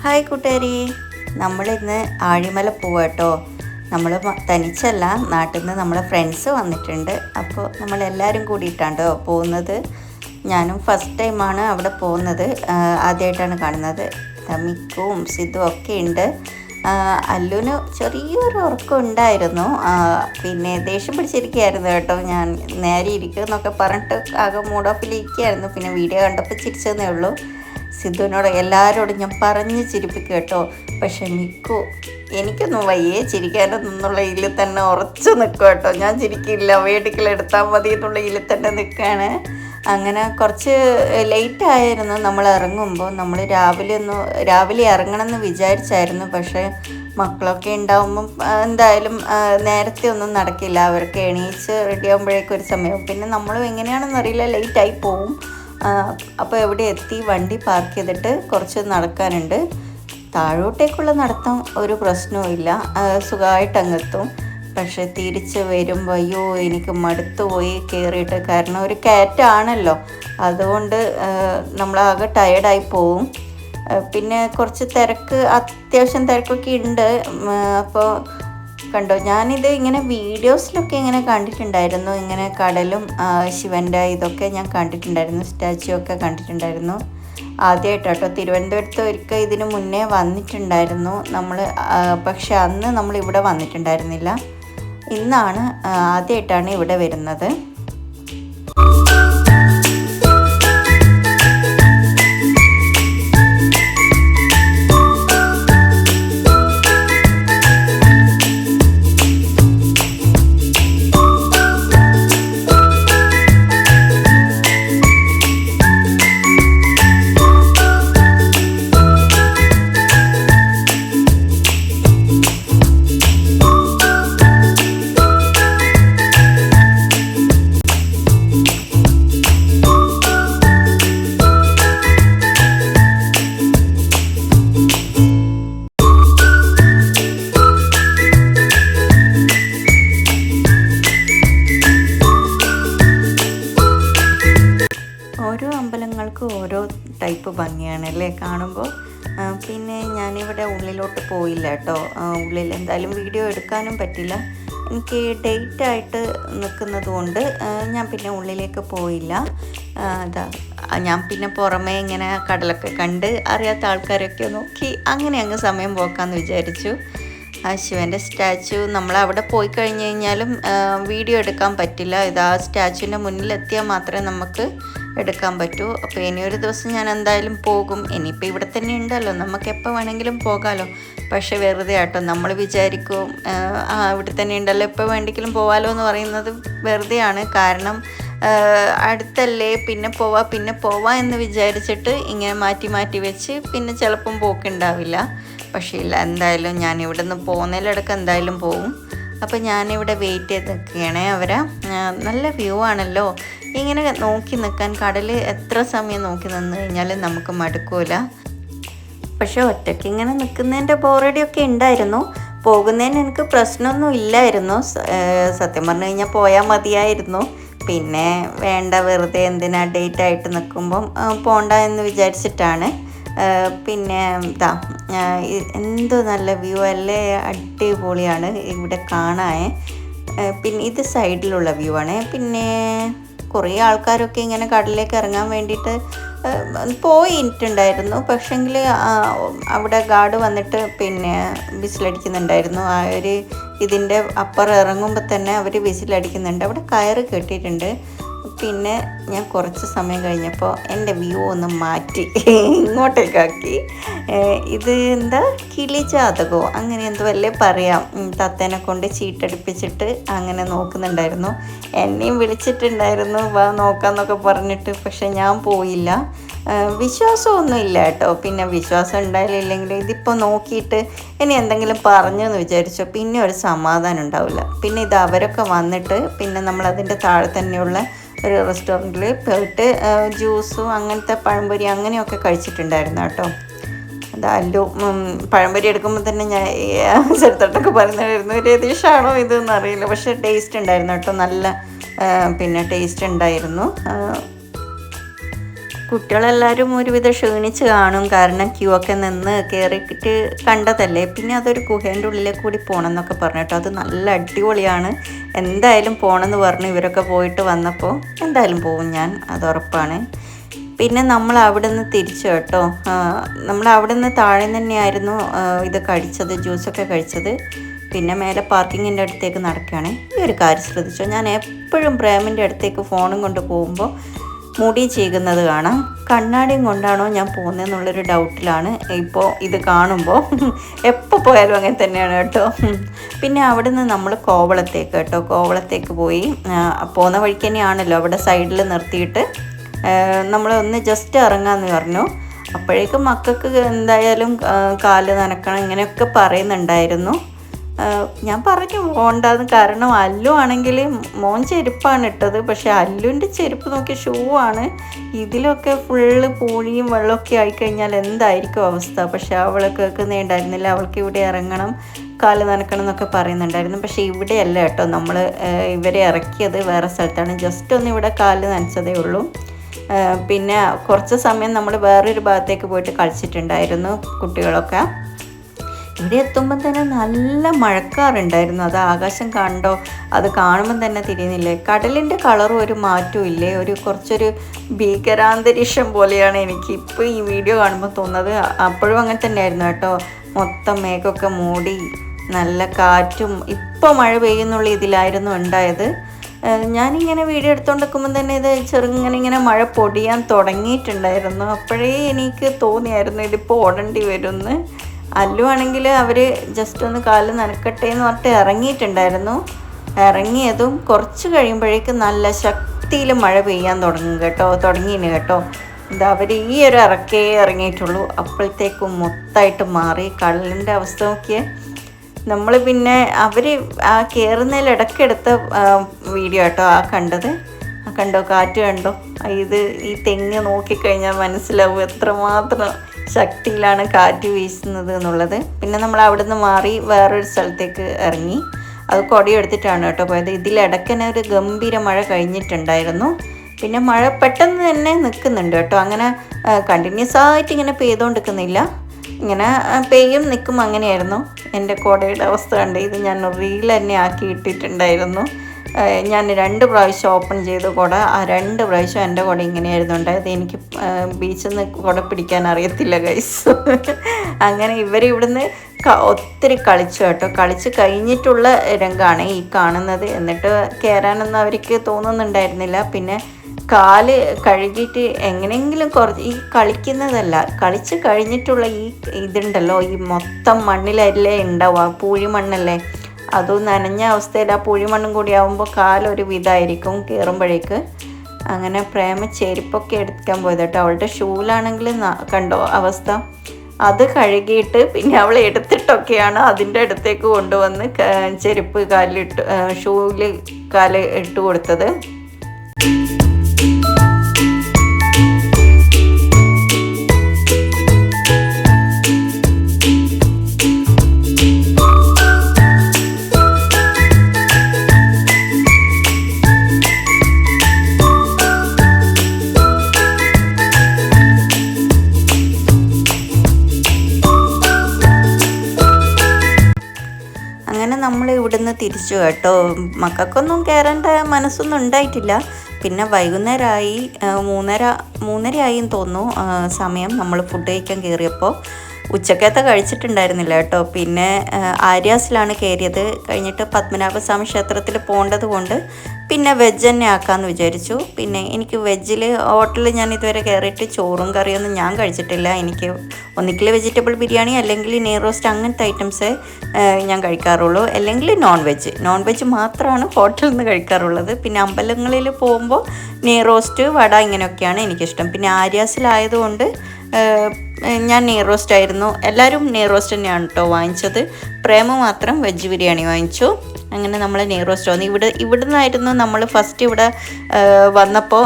Hi കൂട്ടുകാരി, നമ്മളിന്ന് ആഴിമല പോവാട്ടോ. നമ്മൾ തനിച്ചല്ല, നാട്ടിൽ നിന്ന് നമ്മളെ ഫ്രണ്ട്സ് വന്നിട്ടുണ്ട്. അപ്പോൾ നമ്മളെല്ലാവരും കൂടിയിട്ടാണ് പോകുന്നത്. ഞാനും ഫസ്റ്റ് ടൈമാണ് അവിടെ പോകുന്നത്, ആദ്യമായിട്ടാണ് കാണുന്നത്. മിക്കുവും സിദ്ധുവും ഒക്കെ ഉണ്ട്. അല്ലുവിന് ചെറിയൊരു ഉറക്കം ഉണ്ടായിരുന്നു, പിന്നെ ദേഷ്യം പിടിച്ചിരിക്കുകയായിരുന്നു കേട്ടോ. ഞാൻ നേരെ ഇരിക്കുമെന്നൊക്കെ പറഞ്ഞിട്ട് ആകെ മൂഡ് ഓഫിലിരിക്കുകയായിരുന്നു. പിന്നെ വീഡിയോ കണ്ടപ്പോൾ ചിരിച്ചതേ ഉള്ളൂ. സിദ്ധുവിനോട് എല്ലാവരോടും ഞാൻ പറഞ്ഞ് ചിരിപ്പിക്കും കേട്ടോ. പക്ഷെ മിക്കു എനിക്കൊന്നും വയ്യേ ചിരിക്കാനൊന്നുള്ള ഇതിൽ തന്നെ ഉറച്ചു നിൽക്കും കേട്ടോ. ഞാൻ ചിരിക്കില്ല, വേടിക്കലെടുത്താൽ മതി എന്നുള്ള ഇതിൽ തന്നെ നിൽക്കുകയാണ്. അങ്ങനെ കുറച്ച് ലേറ്റ് ആയിരുന്നു നമ്മൾ ഇറങ്ങുമ്പോൾ. നമ്മൾ രാവിലെ ഇറങ്ങണമെന്ന് വിചാരിച്ചായിരുന്നു. പക്ഷേ മക്കളൊക്കെ ഉണ്ടാകുമ്പം എന്തായാലും നേരത്തെ ഒന്നും നടക്കില്ല. അവർക്ക് എണീച്ച് റെഡി ആകുമ്പോഴേക്കും ഒരു സമയവും. പിന്നെ നമ്മളും എങ്ങനെയാണെന്നറിയില്ല, ലേറ്റായി പോവും. അപ്പോൾ എവിടെ എത്തി, വണ്ടി പാർക്ക് ചെയ്തിട്ട് കുറച്ച് നടക്കാനുണ്ട്. താഴോട്ടേക്കുള്ള നടത്തം ഒരു പ്രശ്നവും ഇല്ല, സുഖമായിട്ട് അങ്ങെത്തും. പക്ഷെ തിരിച്ച് വരുമ്പോൾ അയ്യോ എനിക്ക് മടുത്തു പോയി കയറിയിട്ട്. കാരണം ഒരു കയറ്റാണല്ലോ, അതുകൊണ്ട് നമ്മളാകെ ടയേർഡായി പോവും. പിന്നെ കുറച്ച് അത്യാവശ്യം തിരക്കൊക്കെ ഉണ്ട്. അപ്പോൾ കണ്ടോ, ഞാനിത് ഇങ്ങനെ വീഡിയോസിലൊക്കെ ഇങ്ങനെ കണ്ടിട്ടുണ്ടായിരുന്നു. ഇങ്ങനെ കടലും ശിവൻ്റെ ഇതൊക്കെ ഞാൻ കണ്ടിട്ടുണ്ടായിരുന്നു, സ്റ്റാച്ചു ഒക്കെ കണ്ടിട്ടുണ്ടായിരുന്നു. ആദ്യമായിട്ടോ തിരുവനന്തപുരത്ത് ഒരിക്കൽ ഇതിന് മുന്നേ വന്നിട്ടുണ്ടായിരുന്നു നമ്മൾ. പക്ഷെ അന്ന് നമ്മളിവിടെ വന്നിട്ടുണ്ടായിരുന്നില്ല. ഇന്നാണ് ആദ്യമായിട്ടാണ് ഇവിടെ വരുന്നത്. ഓരോ അമ്പലങ്ങൾക്ക് ഓരോ ടൈപ്പ് ഭംഗിയാണല്ലേ കാണുമ്പോൾ. പിന്നെ ഞാനിവിടെ ഉള്ളിലോട്ട് പോയില്ല കേട്ടോ. ഉള്ളിൽ എന്തായാലും വീഡിയോ എടുക്കാനും പറ്റില്ല, എനിക്ക് ഡേറ്റായിട്ട് നിൽക്കുന്നത് കൊണ്ട് ഞാൻ പിന്നെ ഉള്ളിലേക്ക് പോയില്ല. ഞാൻ പിന്നെ പുറമേ ഇങ്ങനെ കടലൊക്കെ കണ്ട് അറിയാത്ത ആൾക്കാരൊക്കെ നോക്കി അങ്ങനെ അങ്ങ് സമയം പോക്കാമെന്ന് വിചാരിച്ചു. ശിവൻ്റെ സ്റ്റാച്ചു നമ്മളവിടെ പോയി കഴിഞ്ഞ് കഴിഞ്ഞാലും വീഡിയോ എടുക്കാൻ പറ്റില്ല. ആ സ്റ്റാച്ചുവിൻ്റെ മുന്നിലെത്തിയാൽ മാത്രമേ നമുക്ക് എടുക്കാൻ പറ്റൂ. അപ്പോൾ ഇനിയൊരു ദിവസം ഞാൻ എന്തായാലും പോകും. ഇനിയിപ്പോൾ ഇവിടെ തന്നെ ഉണ്ടല്ലോ, നമുക്ക് എപ്പോൾ വേണമെങ്കിലും പോകാമല്ലോ. പക്ഷേ വെറുതെ ആട്ടോ, നമ്മൾ വിചാരിക്കും ഇവിടെ തന്നെ ഉണ്ടല്ലോ, എപ്പോൾ വേണമെങ്കിലും പോകാമല്ലോ എന്ന് പറയുന്നത് വെറുതെയാണ്. കാരണം അടുത്തല്ലേ, പിന്നെ പോവാം എന്ന് വിചാരിച്ചിട്ട് ഇങ്ങനെ മാറ്റി വെച്ച് പിന്നെ ചിലപ്പം പോക്കുണ്ടാവില്ല. പക്ഷേ ഇല്ല, എന്തായാലും ഞാൻ ഇവിടെ നിന്ന് പോകുന്നതിലടക്കം എന്തായാലും പോവും. അപ്പോൾ ഞാനിവിടെ വെയിറ്റ് ചെയ്ത് നിൽക്കുകയാണേ. നല്ല വ്യൂ ആണല്ലോ, ഇങ്ങനെ നോക്കി നിൽക്കാൻ. കടൽ എത്ര സമയം നോക്കി നിന്ന് കഴിഞ്ഞാൽ നമുക്ക് മടുക്കൂല. പക്ഷെ ഒറ്റയ്ക്ക് ഇങ്ങനെ നിൽക്കുന്നതിൻ്റെ ബോറടിയൊക്കെ ഉണ്ടായിരുന്നു. പോകുന്നതിന് എനിക്ക് പ്രശ്നമൊന്നും ഇല്ലായിരുന്നു. സത്യം പറഞ്ഞു കഴിഞ്ഞാൽ പോയാൽ മതിയായിരുന്നു. പിന്നെ വേണ്ട, വെറുതെ എന്തിനാ ഡേറ്റായിട്ട് നിൽക്കുമ്പം പോണ്ട എന്ന് വിചാരിച്ചിട്ടാണ്. പിന്നെ എന്ത് നല്ല വ്യൂ അല്ലേ, അടിപൊളിയാണ് ഇവിടെ കാണാൻ. പിന്നെ ഇത് സൈഡിലുള്ള വ്യൂ ആണ്. പിന്നെ കുറേ ആൾക്കാരൊക്കെ ഇങ്ങനെ കടലിലേക്ക് ഇറങ്ങാൻ വേണ്ടിയിട്ട് പോയിട്ടുണ്ടായിരുന്നു. പക്ഷെങ്കിൽ അവിടെ ഗാർഡ് വന്നിട്ട് പിന്നെ വിസിലടിക്കുന്നുണ്ടായിരുന്നു. ഇതിൻ്റെ അപ്പുറം ഇറങ്ങുമ്പോൾ തന്നെ അവർ വിസിലടിക്കുന്നുണ്ട്. അവിടെ കയറ് കെട്ടിയിട്ടുണ്ട്. പിന്നെ ഞാൻ കുറച്ച് സമയം കഴിഞ്ഞപ്പോൾ എൻ്റെ വ്യൂ ഒന്ന് മാറ്റി ഇങ്ങോട്ടേക്കാക്കി. ഇത് കിളിജാതകമോ അങ്ങനെ എന്തോ അല്ലേ പറയാം. തത്തേനെ കൊണ്ട് ചീട്ടടിപ്പിച്ചിട്ട് അങ്ങനെ നോക്കുന്നുണ്ടായിരുന്നു. എന്നെയും വിളിച്ചിട്ടുണ്ടായിരുന്നു, വാ നോക്കാമെന്നൊക്കെ പറഞ്ഞിട്ട്. പക്ഷെ ഞാൻ പോയില്ല. വിശ്വാസമൊന്നും ഇല്ല കേട്ടോ. പിന്നെ വിശ്വാസം ഉണ്ടായില്ലെങ്കിൽ ഇതിപ്പോൾ നോക്കിയിട്ട് ഇനി എന്തെങ്കിലും പറഞ്ഞെന്ന് വിചാരിച്ചോ, പിന്നെ ഒരു സമാധാനം ഉണ്ടാവില്ല. പിന്നെ അവരൊക്കെ വന്നിട്ട് പിന്നെ നമ്മളതിൻ്റെ താഴെ തന്നെയുള്ള ഒരു റെസ്റ്റോറൻറ്റിൽ പോയിട്ട് ജ്യൂസും അങ്ങനത്തെ പഴംപൊരി അങ്ങനെയൊക്കെ കഴിച്ചിട്ടുണ്ടായിരുന്നു കേട്ടോ. അല്ലു പഴംപൊരി എടുക്കുമ്പോൾ തന്നെ ഞാൻ ചെറുത്തോട്ടൊക്കെ പറയുന്നുണ്ടായിരുന്നു, രതീഷാണോ ഇതെന്ന് അറിയില്ല. പക്ഷേ ടേസ്റ്റ് ഉണ്ടായിരുന്നു കേട്ടോ, നല്ല ടേസ്റ്റ് ഉണ്ടായിരുന്നു. കുട്ടികളെല്ലാവരും ഒരുവിധം ക്ഷീണിച്ച് കാണും, കാരണം ക്യൂ ഒക്കെ നിന്ന് കയറിയിട്ട് കണ്ടതല്ലേ. പിന്നെ അതൊരു ഗുഹേൻ്റെ ഉള്ളിലേക്ക് കൂടി പോകണം എന്നൊക്കെ പറഞ്ഞിട്ടോ, അത് നല്ല അടിപൊളിയാണ്. എന്തായാലും പോകണമെന്ന് പറഞ്ഞു ഇവരൊക്കെ പോയിട്ട് വന്നപ്പോൾ എന്തായാലും പോകും ഞാൻ, അത് ഉറപ്പാണ്. പിന്നെ നമ്മൾ അവിടെ നിന്ന് തിരിച്ചു കേട്ടോ, നമ്മൾ അവിടെ നിന്ന് താഴെ തന്നെയായിരുന്നു ഇത് കഴിച്ചത്, ജ്യൂസൊക്കെ കഴിച്ചത്. പിന്നെ മേലെ പാർക്കിങ്ങിൻ്റെ അടുത്തേക്ക് നടക്കുകയാണ്. ഈ ഒരു കാര്യം ശ്രദ്ധിച്ചോ, ഞാൻ എപ്പോഴും പ്രേമിൻ്റെ അടുത്തേക്ക് ഫോണും കൊണ്ട് പോകുമ്പോൾ മുടി ചീകുന്നത് കാണാം. കണ്ണാടിയും കൊണ്ടാണോ ഞാൻ പോകുന്നതെന്നുള്ളൊരു ഡൗട്ടിലാണ് ഇപ്പോൾ ഇത് കാണുമ്പോൾ. എപ്പോൾ പോയാലും അങ്ങനെ തന്നെയാണ് കേട്ടോ. പിന്നെ അവിടെ നിന്ന് നമ്മൾ കോവളത്തേക്ക് പോയി. പോകുന്ന വഴിക്ക് തന്നെയാണല്ലോ, അവിടെ സൈഡിൽ നിർത്തിയിട്ട് നമ്മളൊന്ന് ജസ്റ്റ് ഇറങ്ങാമെന്ന് പറഞ്ഞു. അപ്പോഴേക്കും മക്കൾക്ക് എന്തായാലും കാല് നനക്കണം ഇങ്ങനെയൊക്കെ പറയുന്നുണ്ടായിരുന്നു. ഞാൻ പറഞ്ഞു പോകണ്ടെന്ന്, കാരണം അല്ലു ആണെങ്കിൽ മോൻ ചെരുപ്പാണ് ഇട്ടത്, പക്ഷേ അല്ലുവിൻ്റെ ചെരുപ്പ് നോക്കി ഷൂ ആണ്. ഇതിലൊക്കെ ഫുള്ള് പൂഴിയും വെള്ളമൊക്കെ ആയിക്കഴിഞ്ഞാൽ എന്തായിരിക്കും അവസ്ഥ. പക്ഷേ അവൾ കേൾക്കുന്നുണ്ടായിരുന്നില്ല, അവൾക്ക് ഇവിടെ ഇറങ്ങണം, കാല് നനക്കണം എന്നൊക്കെ പറയുന്നുണ്ടായിരുന്നു. പക്ഷേ ഇവിടെയല്ല കേട്ടോ, നമ്മൾ ഇവരെ ഇറക്കിയത് വേറെ സ്ഥലത്താണ്. ജസ്റ്റ് ഒന്ന് ഇവിടെ കാല് നനച്ചതേ ഉള്ളൂ. പിന്നെ കുറച്ച് സമയം നമ്മൾ വേറൊരു ഭാഗത്തേക്ക് പോയിട്ട് കളിച്ചിട്ടുണ്ടായിരുന്നു കുട്ടികളൊക്കെ. ഇവിടെ എത്തുമ്പം തന്നെ നല്ല മഴക്കാറുണ്ടായിരുന്നു. അത് ആകാശം കണ്ടോ, അത് കാണുമ്പം തന്നെ തിരിയുന്നില്ലേ. കടലിൻ്റെ കളറും ഒരു മാറ്റവും ഇല്ലേ, കുറച്ചൊരു ഭീകരാന്തരീക്ഷം പോലെയാണ് എനിക്ക് ഇപ്പോൾ ഈ വീഡിയോ കാണുമ്പോൾ തോന്നുന്നത്. അപ്പോഴും അങ്ങനെ തന്നെയായിരുന്നു കേട്ടോ, മൊത്തം മേഘമൊക്കെ മൂടി നല്ല കാറ്റും. ഇപ്പോൾ മഴ പെയ്യുന്നുള്ള ഇതിലായിരുന്നു ഉണ്ടായത്. ഞാനിങ്ങനെ വീഡിയോ എടുത്തുകൊണ്ടിരിക്കുമ്പോൾ തന്നെ ഇത് ഇങ്ങനെ മഴ പൊടിയാൻ തുടങ്ങിയിട്ടുണ്ടായിരുന്നു. അപ്പോഴേ എനിക്ക് തോന്നിയായിരുന്നു ഇതിപ്പോൾ ഓടേണ്ടി വരുമെന്ന്. അല്ലു ആണെങ്കിൽ അവർ ജസ്റ്റ് ഒന്ന് കാല് നനക്കട്ടെ എന്ന് പറഞ്ഞിട്ട് ഇറങ്ങിയിട്ടുണ്ടായിരുന്നു. ഇറങ്ങിയതും കുറച്ച് കഴിയുമ്പോഴേക്കും നല്ല ശക്തിയിൽ മഴ പെയ്യാൻ തുടങ്ങിയിന് കേട്ടോ. എന്താ അവർ ഈ ഒരു ഇറങ്ങിയിട്ടുള്ളൂ, അപ്പോഴത്തേക്കും മൊത്തമായിട്ട് മാറി. കടലിൻ്റെ അവസ്ഥ നോക്കിയേ. നമ്മൾ പിന്നെ അവർ ആ കയറുന്നതിൽ ഇടയ്ക്കെടുത്ത വീഡിയോ കേട്ടോ കണ്ടോ, കാറ്റ് കണ്ടോ. ഈ തെങ്ങ് നോക്കിക്കഴിഞ്ഞാൽ മനസ്സിലാവും എത്രമാത്രം ശക്തിയിലാണ് കാറ്റ് വീശുന്നത് എന്നുള്ളത്. പിന്നെ നമ്മൾ അവിടെ നിന്ന് മാറി വേറൊരു സ്ഥലത്തേക്ക് ഇറങ്ങി. അത് കുടയെടുത്തിട്ടാണ് കേട്ടോ പോയത്. ഇതിലിടയ്ക്കന്നെ ഒരു ഗംഭീര മഴ കഴിഞ്ഞിട്ടുണ്ടായിരുന്നു. പിന്നെ മഴ പെട്ടെന്ന് തന്നെ നിൽക്കുന്നുണ്ട് കേട്ടോ, അങ്ങനെ കണ്ടിന്യൂസ് ആയിട്ട് ഇങ്ങനെ പെയ്തുകൊണ്ടിരിക്കുന്നില്ല, ഇങ്ങനെ പെയ്യും നിൽക്കും അങ്ങനെയായിരുന്നു. എൻ്റെ കുടയുടെ അവസ്ഥ കണ്ട് ഇത് ഞാൻ റീൽ തന്നെ ആക്കി ഇട്ടിട്ടുണ്ടായിരുന്നു. ഞാൻ 2 പ്രാവശ്യം ഓപ്പൺ ചെയ്ത് കുട, ആ 2 പ്രാവശ്യം എൻ്റെ കുട ഇങ്ങനെയായിരുന്നു ഉണ്ടായത്. എനിക്ക് ബീച്ചിൽ നിന്ന് കുട പിടിക്കാൻ അറിയത്തില്ല ഗൈസ്. അങ്ങനെ ഇവരിവിടുന്ന് ഒത്തിരി കളിച്ചു കേട്ടോ. കളിച്ച് കഴിഞ്ഞിട്ടുള്ള രംഗമാണ് ഈ കാണുന്നത്. എന്നിട്ട് കയറാനൊന്നും അവർക്ക് തോന്നുന്നുണ്ടായിരുന്നില്ല. പിന്നെ കാല് കഴുകിയിട്ട് എങ്ങനെയെങ്കിലും ഈ കളിക്കുന്നതല്ല, കളിച്ച് കഴിഞ്ഞിട്ടുള്ള ഇതുണ്ടല്ലോ, ഈ മൊത്തം മണ്ണിലല്ലേ ഉണ്ടാവുക, പൂഴി മണ്ണല്ലേ, അതും നനഞ്ഞ അവസ്ഥയിൽ ആ പൂഴിമണ്ണും കൂടി ആകുമ്പോൾ കാലൊരു വിധമായിരിക്കും കയറുമ്പോഴേക്ക്. അങ്ങനെ പ്രേമ ചെരുപ്പൊക്കെ എടുക്കാൻ പോയത് കേട്ടോ. അവളുടെ ഷൂലാണെങ്കിൽ കണ്ടോ അവസ്ഥ, അത് കഴുകിയിട്ട് പിന്നെ അവൾ എടുത്തിട്ടൊക്കെയാണ് അതിൻ്റെ അടുത്തേക്ക് കൊണ്ടുവന്ന് ചെരുപ്പ് ഷൂവിൽ കാല് ഇട്ട് കൊടുത്തത്. അങ്ങനെ നമ്മൾ ഇവിടുന്ന് തിരിച്ചു കേട്ടോ. മക്കൾക്കൊന്നും കയറേണ്ട മനസ്സൊന്നും ഉണ്ടായിട്ടില്ല. പിന്നെ വൈകുന്നേരമായി, 3:30 തോന്നുന്നു സമയം. നമ്മൾ ഫുഡ് കഴിക്കാൻ കയറിയപ്പോൾ ഉച്ചക്കത്തെ കഴിച്ചിട്ടുണ്ടായിരുന്നില്ല കേട്ടോ. പിന്നെ ആര്യാസിലാണ് കയറിയത്. കഴിഞ്ഞിട്ട് പത്മനാഭസ്വാമി ക്ഷേത്രത്തിൽ പോകേണ്ടത് കൊണ്ട് പിന്നെ വെജ് തന്നെ ആക്കാമെന്ന് വിചാരിച്ചു. പിന്നെ എനിക്ക് വെജിൽ ഹോട്ടലിൽ ഞാൻ ഇതുവരെ കയറിയിട്ട് ചോറും കറിയൊന്നും ഞാൻ കഴിച്ചിട്ടില്ല. എനിക്ക് ഒന്നിക്കിൽ വെജിറ്റബിൾ ബിരിയാണി അല്ലെങ്കിൽ നെയ് റോസ്റ്റ് അങ്ങനത്തെ ഐറ്റംസേ ഞാൻ കഴിക്കാറുള്ളൂ, അല്ലെങ്കിൽ നോൺ വെജ് മാത്രമാണ് ഹോട്ടലിൽ നിന്ന് കഴിക്കാറുള്ളത്. പിന്നെ അമ്പലങ്ങളിൽ പോകുമ്പോൾ നെയ് റോസ്റ്റ്, വട ഇങ്ങനെയൊക്കെയാണ് എനിക്കിഷ്ടം. പിന്നെ ആര്യാസിലായതുകൊണ്ട് ഞാൻ നെയ് റോസ്റ്റ് ആയിരുന്നു. എല്ലാവരും നെയ് റോസ്റ്റ് തന്നെയാണ് കേട്ടോ വാങ്ങിച്ചത്. പ്രേമ മാത്രം വെജ് ബിരിയാണി വാങ്ങിച്ചു. അങ്ങനെ നമ്മൾ നെയ് റോസ്റ്റ് വന്നു. ഇവിടുന്നായിരുന്നു നമ്മൾ ഫസ്റ്റ് ഇവിടെ വന്നപ്പോൾ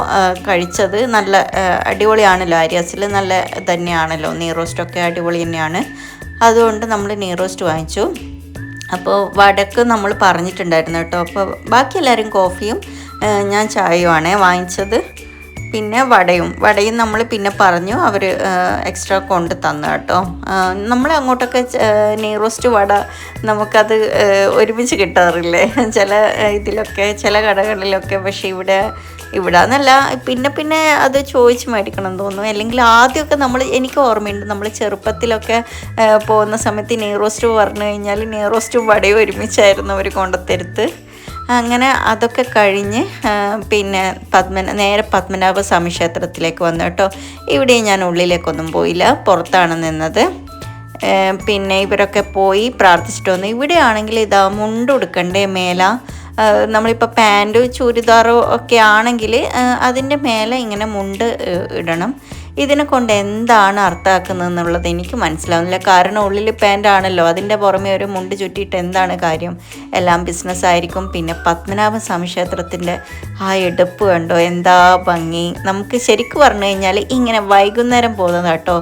കഴിച്ചത്. നല്ല അടിപൊളിയാണല്ലോ, ആര്യാസിൽ നല്ല തന്നെയാണല്ലോ, നെയ് റോസ്റ്റൊക്കെ അടിപൊളി തന്നെയാണ്. അതുകൊണ്ട് നമ്മൾ നെയ് റോസ്റ്റ് വാങ്ങിച്ചു. അപ്പോൾ വടക്ക് നമ്മൾ പറഞ്ഞിട്ടുണ്ടായിരുന്നു കേട്ടോ. അപ്പോൾ ബാക്കി എല്ലാവരും കോഫിയും ഞാൻ ചായയുമാണ് വാങ്ങിച്ചത്. പിന്നെ വടയും നമ്മൾ പിന്നെ പറഞ്ഞു അവർ എക്സ്ട്രാ കൊണ്ട് തന്നു കേട്ടോ. നമ്മൾ അങ്ങോട്ടൊക്കെ നെയ് റോസ്റ്റ് വട നമുക്കത് ഒരുമിച്ച് കിട്ടാറില്ലേ ചില ഇതിലൊക്കെ, ചില കടകളിലൊക്കെ. പക്ഷേ ഇവിടെ എന്നല്ല, പിന്നെ അത് ചോദിച്ച് മേടിക്കണം എന്ന് തോന്നുന്നു. അല്ലെങ്കിൽ ആദ്യമൊക്കെ എനിക്ക് ഓർമ്മയുണ്ട്, നമ്മൾ ചെറുപ്പത്തിലൊക്കെ പോകുന്ന സമയത്ത് നെയ് റോസ്റ്റ് പറഞ്ഞു കഴിഞ്ഞാൽ നെയ് റോസ്റ്റും വടയും ഒരുമിച്ചായിരുന്നു അവർ കൊണ്ടുത്തരുത്ത്. അങ്ങനെ അതൊക്കെ കഴിഞ്ഞ് പിന്നെ നേരെ പത്മനാഭ സ്വാമി ക്ഷേത്രത്തിലേക്ക് വന്നു കേട്ടോ. ഇവിടെ ഞാൻ ഉള്ളിലേക്കൊന്നും പോയില്ല, പുറത്താണ് നിന്നത്. പിന്നെ ഇവരൊക്കെ പോയി പ്രാർത്ഥിച്ചിട്ട് വന്നു. ഇവിടെ ആണെങ്കിൽ ഇതാ മുണ്ട് ഉടുക്കണ്ടേ മേല, നമ്മളിപ്പോൾ പാൻറ് ചുരിദാറോ ഒക്കെ ആണെങ്കിൽ അതിൻ്റെ മേലെ ഇങ്ങനെ മുണ്ട് ഇടണം. ഇതിനെ കൊണ്ട് എന്താണ് അർത്ഥമാക്കുന്നത് എന്നുള്ളത് എനിക്ക് മനസ്സിലാവുന്നില്ല. കാരണം ഉള്ളിൽ പാൻ്റ് ആണല്ലോ, അതിൻ്റെ പുറമെ ഒരു മുണ്ട് ചുറ്റിയിട്ട് എന്താണ് കാര്യം? എല്ലാം ബിസിനസ്സായിരിക്കും. പിന്നെ പത്മനാഭ സ്വാമി ക്ഷേത്രത്തിൻ്റെ ആ എടുപ്പ് കണ്ടോ, എന്താ ഭംഗി! നമുക്ക് ശരിക്കും പറഞ്ഞു കഴിഞ്ഞാൽ ഇങ്ങനെ വൈകുന്നേരം പോകുന്നത് കേട്ടോ,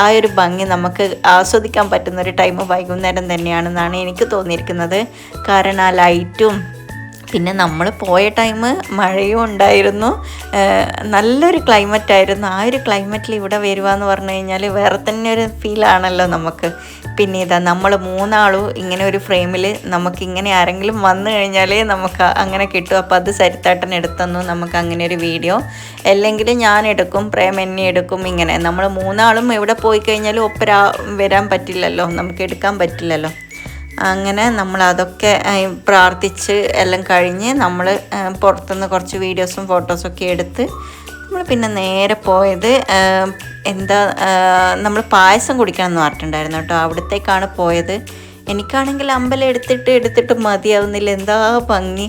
ആ ഒരു ഭംഗി നമുക്ക് ആസ്വദിക്കാൻ പറ്റുന്നൊരു ടൈം വൈകുന്നേരം തന്നെയാണെന്നാണ് എനിക്ക് തോന്നിയിരിക്കുന്നത്. കാരണം ആ ലൈറ്റും, പിന്നെ നമ്മൾ പോയ ടൈം മഴയും ഉണ്ടായിരുന്നു, നല്ലൊരു ക്ലൈമറ്റായിരുന്നു. ആ ഒരു ക്ലൈമറ്റിൽ ഇവിടെ വരിക എന്ന് പറഞ്ഞു കഴിഞ്ഞാൽ വേറെ തന്നെ ഒരു ഫീലാണല്ലോ നമുക്ക്. പിന്നെ ഇതാ നമ്മൾ മൂന്നാളും ഇങ്ങനെ ഒരു ഫ്രെയിമിൽ, നമുക്കിങ്ങനെ ആരെങ്കിലും വന്നു കഴിഞ്ഞാൽ നമുക്ക് അങ്ങനെ കിട്ടും. അപ്പോൾ അത് സരിത്താട്ടൻ എടുത്തന്നു നമുക്ക് അങ്ങനെ ഒരു വീഡിയോ. അല്ലെങ്കിൽ ഞാൻ എടുക്കും, പ്രേം എന്നെ എടുക്കും. ഇങ്ങനെ നമ്മൾ മൂന്നാളും എവിടെ പോയി കഴിഞ്ഞാലും ഒപ്പരാ വരാൻ പറ്റില്ലല്ലോ, നമുക്ക് എടുക്കാൻ പറ്റില്ലല്ലോ. അങ്ങനെ നമ്മൾ അതൊക്കെ പ്രാർത്ഥിച്ച് എല്ലാം കഴിഞ്ഞ് നമ്മൾ പുറത്തുനിന്ന് കുറച്ച് വീഡിയോസും ഫോട്ടോസൊക്കെ എടുത്ത് നമ്മൾ പിന്നെ നേരെ പോയത് നമ്മൾ പായസം കുടിക്കണം എന്ന് പറഞ്ഞിട്ടുണ്ടായിരുന്നു കേട്ടോ. അവിടത്തേക്കാണ് പോയത്. എനിക്കാണെങ്കിൽ അമ്പലം എടുത്തിട്ട് മതിയാവുന്നില്ല, എന്താ ഭംഗി!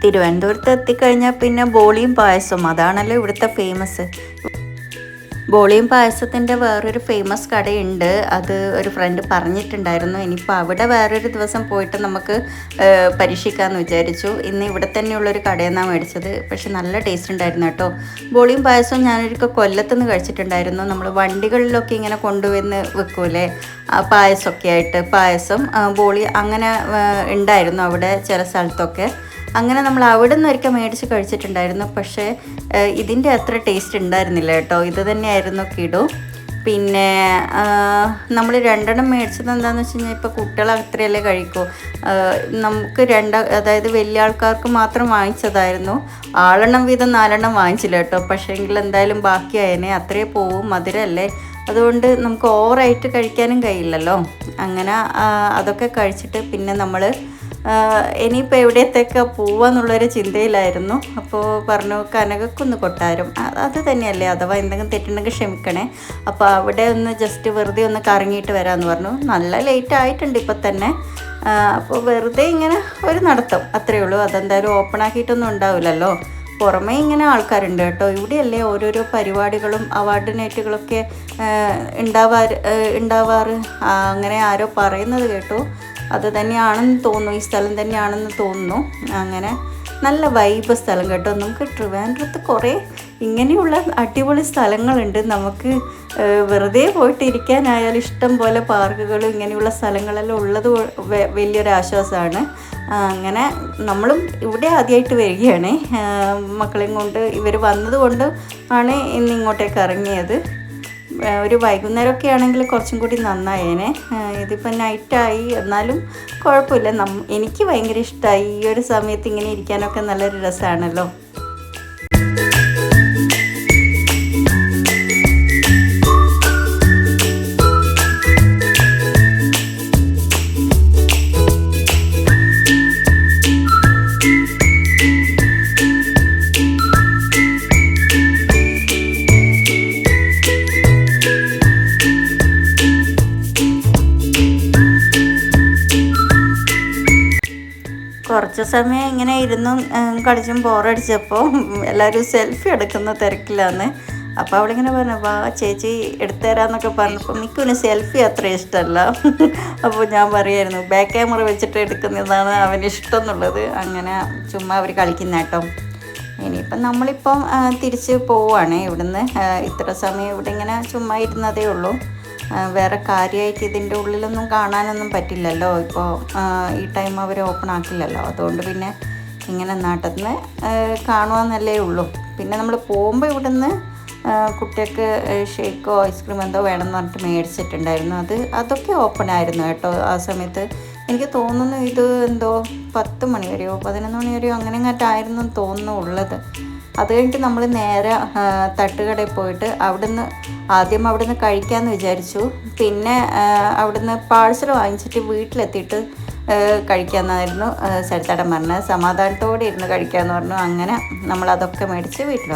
തിരുവനന്തപുരത്ത് എത്തിക്കഴിഞ്ഞാൽ പിന്നെ ബോളിയും പായസവും, അതാണല്ലോ ഇവിടുത്തെ ഫേമസ്. ബോളിയും പായസത്തിൻ്റെ വേറൊരു ഫേമസ് കടയുണ്ട്, അത് ഒരു ഫ്രണ്ട് പറഞ്ഞിട്ടുണ്ടായിരുന്നു. ഇനിയിപ്പോൾ അവിടെ വേറൊരു ദിവസം പോയിട്ട് നമുക്ക് പരീക്ഷിക്കാമെന്ന് വിചാരിച്ചു. ഇന്ന് ഇവിടെ തന്നെയുള്ളൊരു കടയിൽ നിന്നാണ് മേടിച്ചത്. പക്ഷെ നല്ല ടേസ്റ്റ് ഉണ്ടായിരുന്നു കേട്ടോ. ബോളിയും പായസവും ഞാനൊരിക്കൽ കൊല്ലത്തുനിന്ന് കഴിച്ചിട്ടുണ്ടായിരുന്നു. നമ്മൾ വണ്ടികളിലൊക്കെ ഇങ്ങനെ കൊണ്ടുവന്ന് വെക്കൂലേ പായസമൊക്കെ ആയിട്ട്, പായസം ബോളി അങ്ങനെ ഉണ്ടായിരുന്നു അവിടെ ചില സ്ഥലത്തൊക്കെ. അങ്ങനെ നമ്മൾ അവിടെ നിന്ന് ഒരിക്കൽ മേടിച്ച് കഴിച്ചിട്ടുണ്ടായിരുന്നു. പക്ഷേ ഇതിൻ്റെ അത്ര ടേസ്റ്റ് ഉണ്ടായിരുന്നില്ല കേട്ടോ. ഇത് തന്നെയായിരുന്നു കിടു. പിന്നെ നമ്മൾ രണ്ടെണ്ണം മേടിച്ചത് എന്താണെന്ന് വെച്ച് കഴിഞ്ഞാൽ, ഇപ്പോൾ കുട്ടികൾ അത്രയല്ലേ കഴിക്കൂ. നമുക്ക് അതായത് വലിയ ആൾക്കാർക്ക് മാത്രം വാങ്ങിച്ചതായിരുന്നു. ആളെണ്ണം വീതം 4 വാങ്ങിച്ചില്ല കേട്ടോ. പക്ഷേ എങ്കിൽ എന്തായാലും ബാക്കിയായതിനെ, അത്രയേ പോവും, മധുരമല്ലേ. അതുകൊണ്ട് നമുക്ക് ഓവറായിട്ട് കഴിക്കാനും കഴിയില്ലല്ലോ. അങ്ങനെ അതൊക്കെ കഴിച്ചിട്ട് പിന്നെ നമ്മൾ ഇനിയിപ്പോൾ എവിടത്തേക്ക് പോവാന്നുള്ളൊരു ചിന്തയിലായിരുന്നു. അപ്പോൾ പറഞ്ഞു കനകക്കുന്ന് കൊട്ടാരം, അത് തന്നെയല്ലേ, അഥവാ എന്തെങ്കിലും തെറ്റുണ്ടെങ്കിൽ ക്ഷമിക്കണേ. അപ്പോൾ അവിടെ ഒന്ന് ജസ്റ്റ് വെറുതെ ഒന്ന് കറങ്ങിയിട്ട് വരാമെന്ന് പറഞ്ഞു. നല്ല ലേറ്റ് ആയിട്ടുണ്ട് ഇപ്പം തന്നെ. അപ്പോൾ വെറുതെ ഇങ്ങനെ ഒരു നടത്തം, അത്രയേ ഉള്ളൂ. അതെന്തായാലും ഓപ്പൺ ആക്കിയിട്ടൊന്നും ഉണ്ടാവില്ലല്ലോ. പുറമേ ഇങ്ങനെ ആൾക്കാരുണ്ട് കേട്ടോ. ഇവിടെയല്ലേ ഓരോരോ പരിപാടികളും അവാർഡ് നൈറ്റുകളൊക്കെ ഉണ്ടാവാറ്. അങ്ങനെ ആരോ പറയുന്നത് കേട്ടു. അത് തന്നെയാണെന്ന് തോന്നുന്നു, ഈ സ്ഥലം തന്നെയാണെന്ന് തോന്നുന്നു. അങ്ങനെ നല്ല വൈബ് സ്ഥലം കേട്ടോ. നമുക്ക് ട്രിവാൻഡ്രത്ത് കുറേ ഇങ്ങനെയുള്ള അടിപൊളി സ്ഥലങ്ങളുണ്ട്. നമുക്ക് വെറുതെ പോയിട്ട് ഇരിക്കാനായാലും ഇഷ്ടം പോലെ പാർക്കുകളും ഇങ്ങനെയുള്ള സ്ഥലങ്ങളെല്ലാം ഉള്ളത് വലിയൊരു ആശ്വാസമാണ്. അങ്ങനെ നമ്മളും ഇവിടെ ആദ്യമായിട്ട് വരികയാണ്. മക്കളെയും കൊണ്ട് ഇവർ വന്നതുകൊണ്ട് ആണ് ഇന്ന് ഇങ്ങോട്ടേക്ക് ഇറങ്ങിയത്. ഒരു വൈകുന്നേരമൊക്കെ ആണെങ്കിൽ കുറച്ചും കൂടി നന്നായേനെ. ഇതിപ്പോൾ നൈറ്റായി, എന്നാലും കുഴപ്പമില്ല. എനിക്ക് ഭയങ്കര ഇഷ്ടമായി. ഈ ഒരു സമയത്ത് ഇങ്ങനെ ഇരിക്കാനൊക്കെ നല്ലൊരു രസമാണല്ലോ. കുറച്ച് സമയം ഇങ്ങനെ ഇരുന്നും കളിച്ചും ബോറടിച്ചപ്പോൾ എല്ലാവരും സെൽഫി എടുക്കുന്ന തിരക്കിലാന്ന്. അപ്പോൾ അവളിങ്ങനെ പറഞ്ഞു, വാ ചേച്ചി എടുത്തു തരാമെന്നൊക്കെ പറഞ്ഞപ്പോൾ മിക്കുവിന് സെൽഫി അത്ര ഇഷ്ടമല്ല. അപ്പോൾ ഞാൻ പറയായിരുന്നു ബാക്ക് ക്യാമറ വെച്ചിട്ട് എടുക്കുന്നതാണ് അവന് ഇഷ്ടം എന്നുള്ളത്. അങ്ങനെ ചുമ്മാ അവർ കളിക്കുന്ന കേട്ടോ. ഇനിയിപ്പം നമ്മളിപ്പം തിരിച്ച് പോവുകയാണ് ഇവിടുന്ന്. ഇത്ര സമയം ഇവിടെ ഇങ്ങനെ ചുമ്മാ ഇരുന്നതേ ഉള്ളൂ. വേറെ കാര്യമായിട്ട് ഇതിൻ്റെ ഉള്ളിലൊന്നും കാണാനൊന്നും പറ്റില്ലല്ലോ. ഇപ്പോൾ ഈ ടൈം അവർ ഓപ്പൺ ആക്കില്ലല്ലോ. അതുകൊണ്ട് പിന്നെ ഇങ്ങനെ നാട്ടിൽ നിന്ന് കാണുകയെന്നല്ലേ ഉള്ളൂ. പിന്നെ നമ്മൾ പോകുമ്പോൾ ഇവിടുന്ന് കുട്ടികൾക്ക് ഷേക്കോ ഐസ്ക്രീം എന്തോ വേണമെന്ന് പറഞ്ഞിട്ട് മേടിച്ചിട്ടുണ്ടായിരുന്നു. അതൊക്കെ ഓപ്പൺ ആയിരുന്നു കേട്ടോ ആ സമയത്ത്. എനിക്ക് തോന്നുന്നു ഇത് എന്തോ 10 മണി വരെയോ 11 മണി വരെയോ അങ്ങനെ എങ്ങാട്ടായിരുന്നു തോന്നുന്നു ഉള്ളത്. അത് കഴിഞ്ഞിട്ട് നമ്മൾ നേരെ തട്ടുകടയിൽ പോയിട്ട് ആദ്യം അവിടുന്ന് കഴിക്കാമെന്ന് വിചാരിച്ചു. പിന്നെ അവിടുന്ന് പാഴ്സൽ വാങ്ങിച്ചിട്ട് വീട്ടിലെത്തിയിട്ട് കഴിക്കാമെന്നായിരുന്നു സരിതേട്ടൻ പറഞ്ഞത്. സമാധാനത്തോടെ ഇരുന്ന് കഴിക്കാമെന്ന് പറഞ്ഞു. അങ്ങനെ നമ്മളതൊക്കെ മേടിച്ച് വീട്ടിൽ